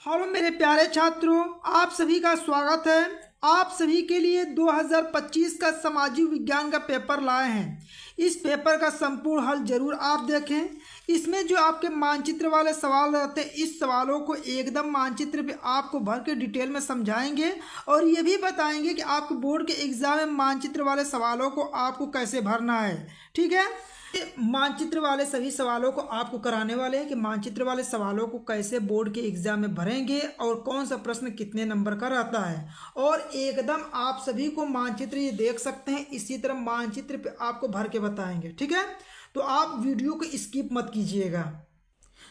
Hello मेरे प्यारे छात्रों, आप सभी का स्वागत है। आप सभी के लिए 2025 का सामाजिक विज्ञान का पेपर लाए हैं। इस पेपर का संपूर्ण हल जरूर आप देखें। इसमें जो आपके मानचित्र वाले सवाल रहते हैं, इस सवालों को एकदम मानचित्र पे आपको भर के डिटेल में समझाएंगे और ये भी बताएंगे कि आपको बोर्ड के एग्जाम में मानचित्र वाले सवालों को आपको कैसे भरना है। ठीक है, मानचित्र वाले सभी सवालों को आपको कराने वाले हैं कि मानचित्र वाले सवालों को कैसे बोर्ड के एग्जाम में भरेंगे और कौन सा प्रश्न कितने नंबर का रहता है। और एकदम आप सभी को मानचित्र ये देख सकते हैं, इसी तरह मानचित्र पे आपको भर के बताएंगे। ठीक है, तो आप वीडियो को स्किप मत कीजिएगा।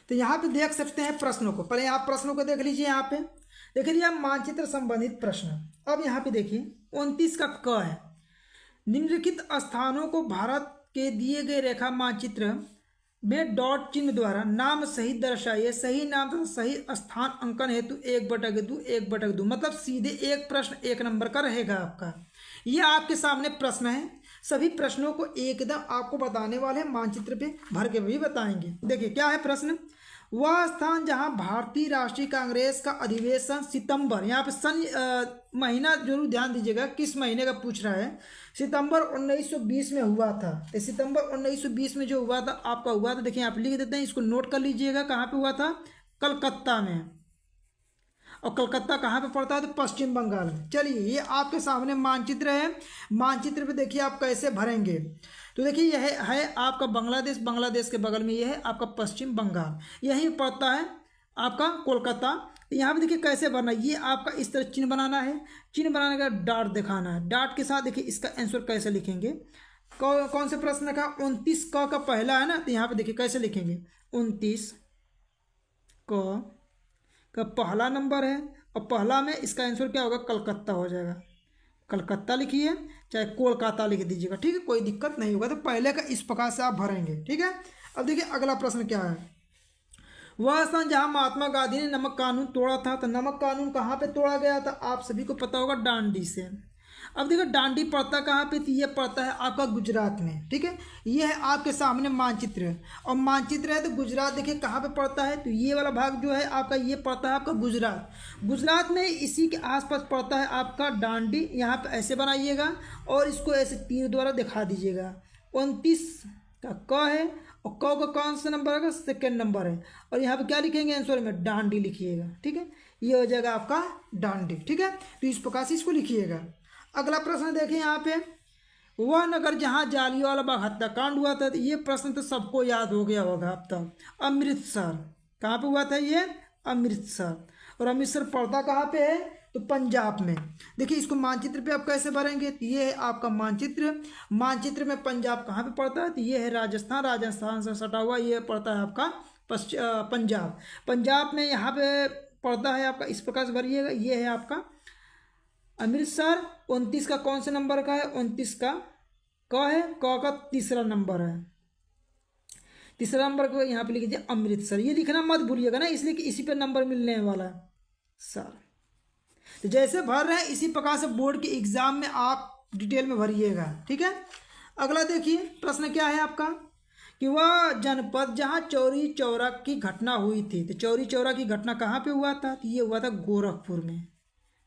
तो यहाँ पे देख सकते हैं प्रश्नों को, पहले आप प्रश्नों को देख लीजिए। यहाँ पे देख लीजिए मानचित्र संबंधित प्रश्न। अब यहाँ पे देखिए 29 का क है, निम्नलिखित स्थानों को भारत के दिए गए रेखा मानचित्र में डॉट चिन्ह द्वारा नाम सहित दर्शाइए। सही नाम तथा सही स्थान अंकन हेतु 1/2 मतलब सीधे एक प्रश्न 1 नंबर का रहेगा आपका। ये आपके सामने प्रश्न है, सभी प्रश्नों को एकदम आपको बताने वाले हैं, मानचित्र पे भर के भी बताएंगे। देखिए क्या है प्रश्न। वह स्थान जहां भारतीय राष्ट्रीय कांग्रेस का अधिवेशन सितंबर, यहाँ पे सन महीना जरूर ध्यान दीजिएगा किस महीने का पूछ रहा है, सितंबर 1920 में हुआ था। तो सितंबर 1920 में जो हुआ था आपका हुआ था, देखिए आप लिख देते हैं, इसको नोट कर लीजिएगा। कहाँ पे हुआ था? कलकत्ता में। और कलकत्ता कहाँ पे पड़ता है? तो पश्चिम बंगाल में। चलिए ये आपके सामने मानचित्र है, मानचित्र पे देखिए आप कैसे भरेंगे। तो देखिए यह है आपका बांग्लादेश, बांग्लादेश के बगल में यह है आपका पश्चिम बंगाल, यहीं पड़ता है आपका कोलकाता। यहाँ पे देखिए कैसे भरना है, ये आपका इस तरह चिन्ह बनाना है, चिन्ह बनाने का डॉट दिखाना है। डॉट के साथ देखिए इसका आंसर कैसे लिखेंगे। कौन से प्रश्न का? 29 का पहला है ना, तो यहाँ पे देखिए कैसे लिखेंगे। 29 का पहला नंबर है और पहला में इसका आंसर क्या होगा? कलकत्ता हो जाएगा। कलकत्ता लिखिए, चाहे कोलकाता लिख दीजिएगा। ठीक है, कोई दिक्कत नहीं होगा। तो पहले का इस प्रकार से आप भरेंगे। ठीक है, अब देखिए अगला प्रश्न क्या है। वह स्थान जहां महात्मा गांधी ने नमक कानून तोड़ा था, तो नमक कानून कहाँ पे तोड़ा गया था? आप सभी को पता होगा, डांडी से। अब देखो डांडी पड़ता कहाँ पे थी? ये पड़ता है आपका गुजरात में। ठीक है, ये है आपके सामने मानचित्र, और मानचित्र है तो गुजरात देखिए कहाँ पे पड़ता है, तो ये वाला भाग जो है आपका ये पड़ता है आपका गुजरात। गुजरात में इसी के आसपास पड़ता है आपका डांडी। यहाँ पे ऐसे बनाइएगा और इसको ऐसे तीर द्वारा दिखा दीजिएगा। 29 का क है और क का कौन सा नंबर है? सेकेंड नंबर है। और यहाँ पे क्या लिखेंगे आंसर में? डांडी लिखिएगा। ठीक है, ये हो जाएगा आपका डांडी। ठीक है, तो इस प्रकार से इसको लिखिएगा। अगला प्रश्न देखिए यहाँ पे, वह नगर जहाँ जालियांवाला बाग हत्याकांड हुआ था, तो ये प्रश्न तो सबको याद हो गया होगा अब तक। अमृतसर कहाँ पे हुआ था? ये अमृतसर। और अमृतसर पड़ता कहाँ पे है? तो पंजाब में। देखिए इसको मानचित्र पे आप कैसे भरेंगे। तो ये है आपका मानचित्र, मानचित्र में पंजाब कहाँ पे पड़ता है? तो ये है राजस्थान, राजस्थान से सटा हुआ ये पड़ता है आपका पंजाब। पंजाब में यहाँ पे पड़ता है आपका, इस प्रकार से भरिएगा। ये है आपका अमृतसर। 29 का कौन से नंबर का है? 29 का क है, क का तीसरा नंबर है। तीसरा नंबर को यहाँ पे लिख दीजिए अमृतसर। ये लिखना मत भूलिएगा ना, इसलिए कि इसी पे नंबर मिलने वाला है सर। तो जैसे भर रहे हैं इसी प्रकार से बोर्ड के एग्जाम में आप डिटेल में भरिएगा। ठीक है, अगला देखिए प्रश्न क्या है आपका, कि वह जनपद जहाँ चौरी चौरा की घटना हुई थी, तो चौरी चौरा की घटना कहाँ पे हुआ था? तो ये हुआ था गोरखपुर में।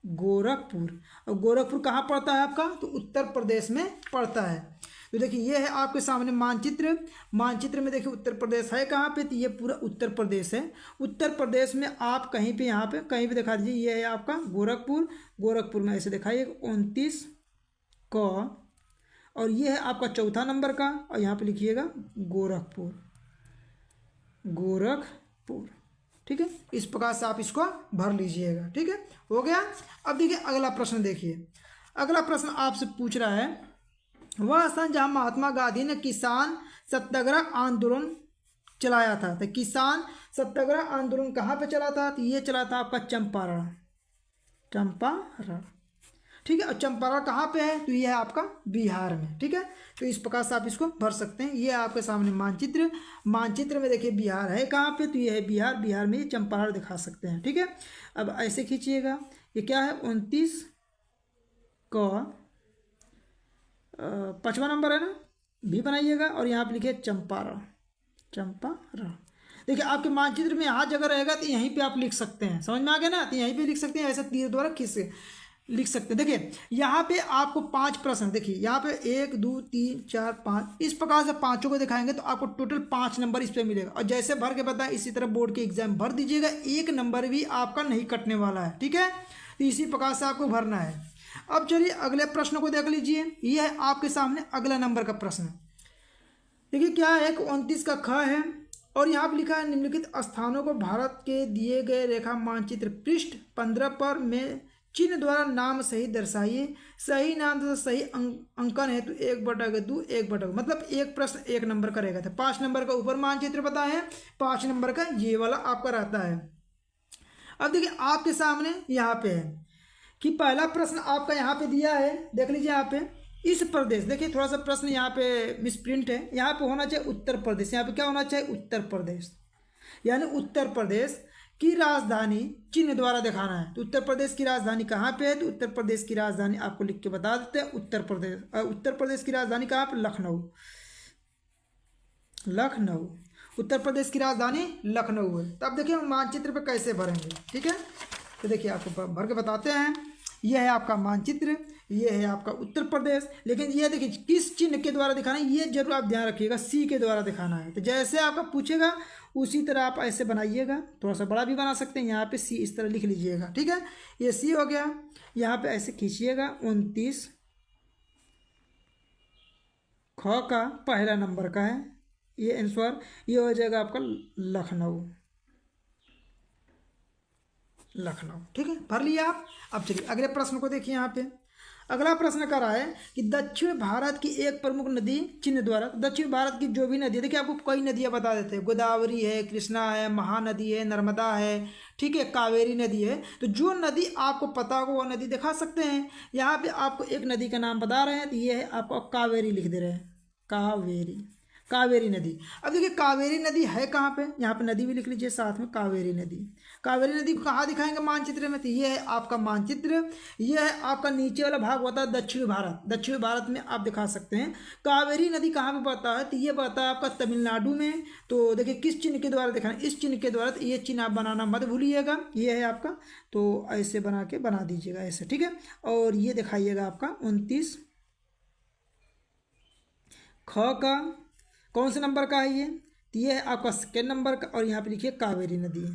गोरखपुर। और गोरखपुर कहाँ पड़ता है आपका? तो उत्तर प्रदेश में पड़ता है। तो देखिए ये है आपके सामने मानचित्र, मानचित्र में देखिए उत्तर प्रदेश है कहाँ पे? तो ये पूरा उत्तर प्रदेश है। उत्तर प्रदेश में आप कहीं पे यहाँ पे कहीं भी दिखा दीजिए। ये है आपका गोरखपुर, गोरखपुर में ऐसे दिखाइए 29 क, और ये है आपका चौथा नंबर का, और यहाँ पे लिखिएगा गोरखपुर, गोरखपुर। ठीक है, इस प्रकार से आप इसको भर लीजिएगा। ठीक है, हो गया। अब देखिए अगला प्रश्न देखिए, अगला प्रश्न आपसे पूछ रहा है, वह स्थान जहां महात्मा गांधी ने किसान सत्याग्रह आंदोलन चलाया था, तो किसान सत्याग्रह आंदोलन कहाँ पे चला था? तो ये चला था आपका चंपारण, चंपारण। ठीक है, और चंपारण कहाँ पे है? तो ये है आपका बिहार में। ठीक है, तो इस प्रकार से आप इसको भर सकते हैं। ये आपके सामने मानचित्र, मानचित्र में देखिए बिहार है कहाँ पे? तो ये है बिहार, बिहार में ये चंपारण दिखा सकते हैं। ठीक है, अब ऐसे खींचिएगा। ये क्या है? 29 का 5वां नंबर है ना, भी बनाइएगा और यहाँ पे लिखिए चंपारण, चंपारण। देखिए आपके मानचित्र में यहाँ जगह रहेगा तो यहीं पे आप लिख सकते हैं, समझ में आ गया ना, तो यहीं पे लिख सकते हैं, ऐसा तीर द्वारा खींच लिख सकते हैं। देखिए यहाँ पे आपको 5 प्रश्न, देखिए यहाँ पे 1 2 3 4 5 इस प्रकार से पांचों को दिखाएंगे तो आपको टोटल 5 नंबर इस पे मिलेगा। और जैसे भर के बताएं इसी तरह बोर्ड के एग्जाम भर दीजिएगा, 1 नंबर भी आपका नहीं कटने वाला है, ठीक है। तो इसी प्रकार से आपको भरना है। अब चलिए अगले प्रश्न को देख लीजिए, यह है आपके सामने अगला नंबर का प्रश्न। देखिए क्या है, 29 का ख है और यहाँ पर लिखा है निम्नलिखित स्थानों को भारत के दिए गए रेखा मानचित्र पृष्ठ 15 पर में चिन्ह द्वारा नाम सही दर्शाइए। सही नाम तथा सही अंकन है तो 1/2 1/2, मतलब एक प्रश्न 1 नंबर का रहेगा। था 5 नंबर का ऊपर मानचित्र बताए हैं, 5 नंबर का ये वाला आपका रहता है। अब देखिए आपके सामने यहाँ पे है कि पहला प्रश्न आपका यहाँ पे दिया है, देख लीजिए यहाँ पे इस प्रदेश, देखिए थोड़ा सा प्रश्न यहाँ पे मिसप्रिंट है, यहाँ पे होना चाहिए उत्तर प्रदेश, यहाँ पे क्या होना चाहिए उत्तर प्रदेश, यानी उत्तर प्रदेश की राजधानी चिन्ह द्वारा दिखाना है। तो उत्तर प्रदेश की राजधानी कहाँ पे है, तो उत्तर प्रदेश की राजधानी आपको लिख के बता देते हैं, उत्तर प्रदेश की राजधानी कहाँ पे, लखनऊ। लखनऊ उत्तर प्रदेश की राजधानी लखनऊ है। तो अब देखिए हम मानचित्र पे कैसे भरेंगे, ठीक है। तो देखिए आपको भर के बताते हैं, यह है आपका मानचित्र, ये है आपका उत्तर प्रदेश, लेकिन ये देखिए किस चिन्ह के द्वारा दिखाना है ये जरूर आप ध्यान रखिएगा, सी के द्वारा दिखाना है। तो जैसे आपका पूछेगा उसी तरह आप ऐसे बनाइएगा, थोड़ा सा बड़ा भी बना सकते हैं, यहाँ पे सी इस तरह लिख लीजिएगा, ठीक है। ये सी हो गया, यहाँ पे ऐसे खींचिएगा 29 ख का पहला नंबर का है ये आंसर, ये हो जाएगा आपका लखनऊ। लखनऊ, ठीक है, भर लिया आप। अब चलिए अगले प्रश्न को देखिए, यहाँ पे अगला प्रश्न कर रहा है कि दक्षिण भारत की एक प्रमुख नदी चिन्ह द्वारा, दक्षिण भारत की जो भी नदी है, देखिए आपको कई नदियां बता देते हैं, गोदावरी है, कृष्णा है, महानदी है, नर्मदा है, ठीक है, कावेरी नदी है। तो जो नदी आपको पता होगा वो नदी दिखा सकते हैं। यहाँ पे आपको एक नदी का नाम बता रहे हैं, तो ये है आपको कावेरी लिख दे रहे हैं, कावेरी, कावेरी नदी। अब देखिए कावेरी नदी है कहाँ पे, यहाँ पे नदी भी लिख लीजिए साथ में, कावेरी नदी। कावेरी नदी को कहाँ दिखाएंगे मानचित्र में, तो ये है आपका मानचित्र, ये है आपका नीचे वाला भाग होता है दक्षिण भारत, दक्षिण भारत में आप दिखा सकते हैं। कावेरी नदी कहाँ पे बहता है, तो ये बहता है आपका तमिलनाडु में। तो देखिए किस चिन्ह के द्वारा दिखाना, इस चिन्ह के द्वारा, तो ये चिन्ह आप बनाना मत भूलिएगा, ये है आपका, तो ऐसे बना के बना दीजिएगा ऐसे, ठीक है। और ये दिखाइएगा आपका 29 ख का कौन से नंबर का है ये है आपका सेकेंड नंबर का, और यहाँ पे लिखिए कावेरी नदी है।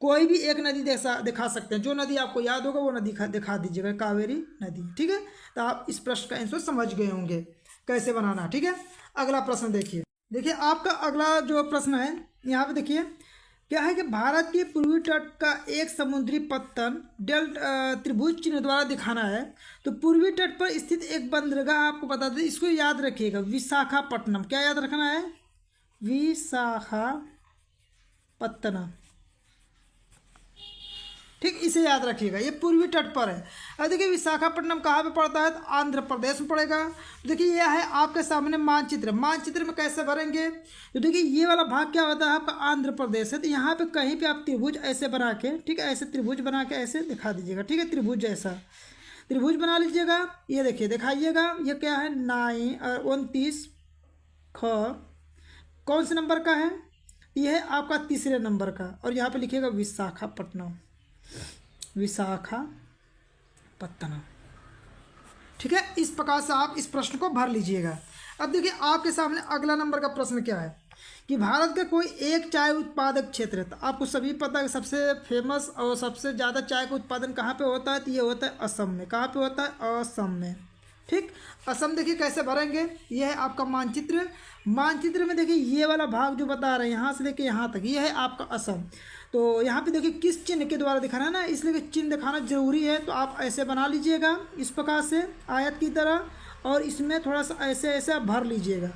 कोई भी एक नदी दिखा सकते हैं, जो नदी आपको याद होगा वो नदी दिखा दीजिएगा, कावेरी नदी, ठीक है। तो आप इस प्रश्न का आंसर समझ गए होंगे कैसे बनाना, ठीक है। अगला प्रश्न देखिए, देखिए आपका अगला जो प्रश्न है यहाँ पे देखिए क्या है कि भारत के पूर्वी तट का एक समुद्री पत्तन त्रिभुज चिन्ह द्वारा दिखाना है। तो पूर्वी तट पर स्थित एक बंदरगाह आपको बता दें, इसको याद रखिएगा, विशाखापट्टनम। क्या याद रखना है, विशाखापट्टनम, ठीक, इसे याद रखिएगा, ये पूर्वी तट पर है। अब देखिए विशाखापट्टनम कहाँ पे पड़ता है, तो आंध्र प्रदेश में पड़ेगा। तो देखिए यह है आपके सामने मानचित्र, मानचित्र में कैसे भरेंगे, तो देखिए ये वाला भाग क्या होता है आपका आंध्र प्रदेश है। तो यहाँ पे कहीं पे आप त्रिभुज ऐसे बना के, ठीक है, ऐसे त्रिभुज बना के ऐसे दिखा दीजिएगा, ठीक है, त्रिभुज जैसा त्रिभुज बना लीजिएगा। ये देखिए दिखाइएगा, ये क्या है 29 ख कौन से नंबर का है, ये है आपका तीसरे नंबर का, और यहाँ पे लिखिएगा विशाखापट्टनम, विशाखापट्टनम, ठीक है। इस प्रकार से आप इस प्रश्न को भर लीजिएगा। अब देखिए आपके सामने अगला नंबर का प्रश्न क्या है कि भारत का कोई एक चाय उत्पादक क्षेत्र है। तो आपको सभी पता है सबसे फेमस और सबसे ज़्यादा चाय का उत्पादन कहाँ पे होता है, तो ये होता है असम में। कहाँ पे होता है, असम में, ठीक। असम देखिए कैसे भरेंगे, ये है आपका मानचित्र, मानचित्र में देखिए ये वाला भाग जो बता रहे हैं यहाँ से लेके यहाँ तक, ये है आपका असम। तो यहाँ पे देखिए किस चिन्ह के द्वारा दिखाना है ना, इसलिए चिन्ह दिखाना जरूरी है। तो आप ऐसे बना लीजिएगा इस प्रकार से आयत की तरह, और इसमें थोड़ा सा ऐसे ऐसे आप भर लीजिएगा।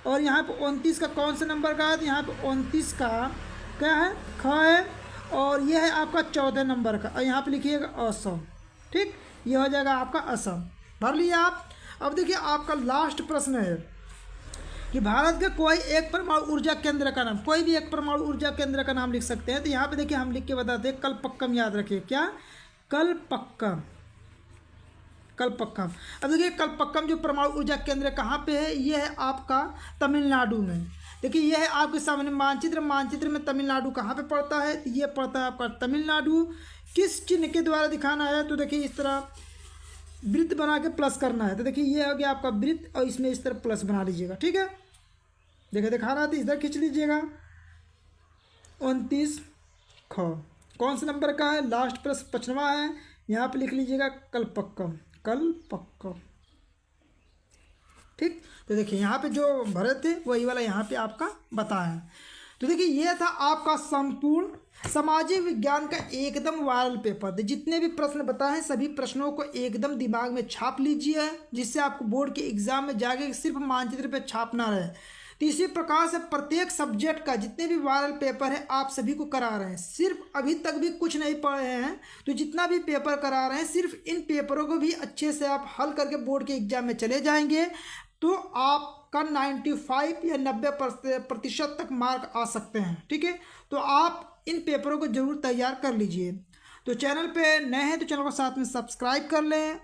और यहाँ पे 29 का कौन से नंबर का है, तो यहाँ पे 29 का क्या है, ख है, और यह है आपका 14 नंबर का, और यहाँ पे लिखिएगा असम, ठीक, ये हो जाएगा आपका असम। भर लिया आप। अब देखिए आपका लास्ट प्रश्न है कि भारत के कोई एक परमाणु ऊर्जा केंद्र का नाम, कोई भी एक परमाणु ऊर्जा केंद्र का नाम लिख सकते हैं। तो यहाँ पे देखिए हम लिख के बताते हैं, कलपक्कम, याद रखिए, क्या, कलपक्कम, कलपक्कम। अब देखिए कलपक्कम जो परमाणु ऊर्जा केंद्र कहाँ पे है, ये है आपका तमिलनाडु में। देखिए ये है आपके सामने मानचित्र। मानचित्र में तमिलनाडु कहाँ पे पड़ता है? तो ये पड़ता है आपका तमिलनाडु। किस चिन्ह के द्वारा दिखाना है? तो देखिए इस तरह वृत्त बना के प्लस करना है। तो देखिए ये हो गया आपका वृत्त और इसमें इस तरह प्लस बना लीजिएगा, ठीक है। देखिए दिखा रहा था, इधर खींच लीजिएगा। 29 ख कौन से नंबर का है? लास्ट प्रश्न 55वां है। यहाँ पे लिख लीजिएगा कलपक्कम, कलपक्कम, ठीक। तो देखिए यहाँ पे जो भरे थे वही वाला यहाँ पे आपका बताया। तो देखिए ये था आपका संपूर्ण सामाजिक विज्ञान का एकदम वायरल पेपर। तो जितने भी प्रश्न बताए सभी प्रश्नों को एकदम दिमाग में छाप लीजिए, जिससे आपको बोर्ड के एग्जाम में जाके सिर्फ मानचित्र पे छापना रहे। तो इसी प्रकार से प्रत्येक सब्जेक्ट का जितने भी वायरल पेपर है आप सभी को करा रहे हैं। सिर्फ अभी तक भी कुछ नहीं पढ़े हैं तो जितना भी पेपर करा रहे हैं सिर्फ इन पेपरों को भी अच्छे से आप हल करके बोर्ड के एग्जाम में चले जाएंगे तो आपका 95 या 90% तक मार्क आ सकते हैं, ठीक है। तो आप इन पेपरों को जरूर तैयार कर लीजिए। तो चैनल पे नए हैं तो चैनल को साथ में सब्सक्राइब कर लें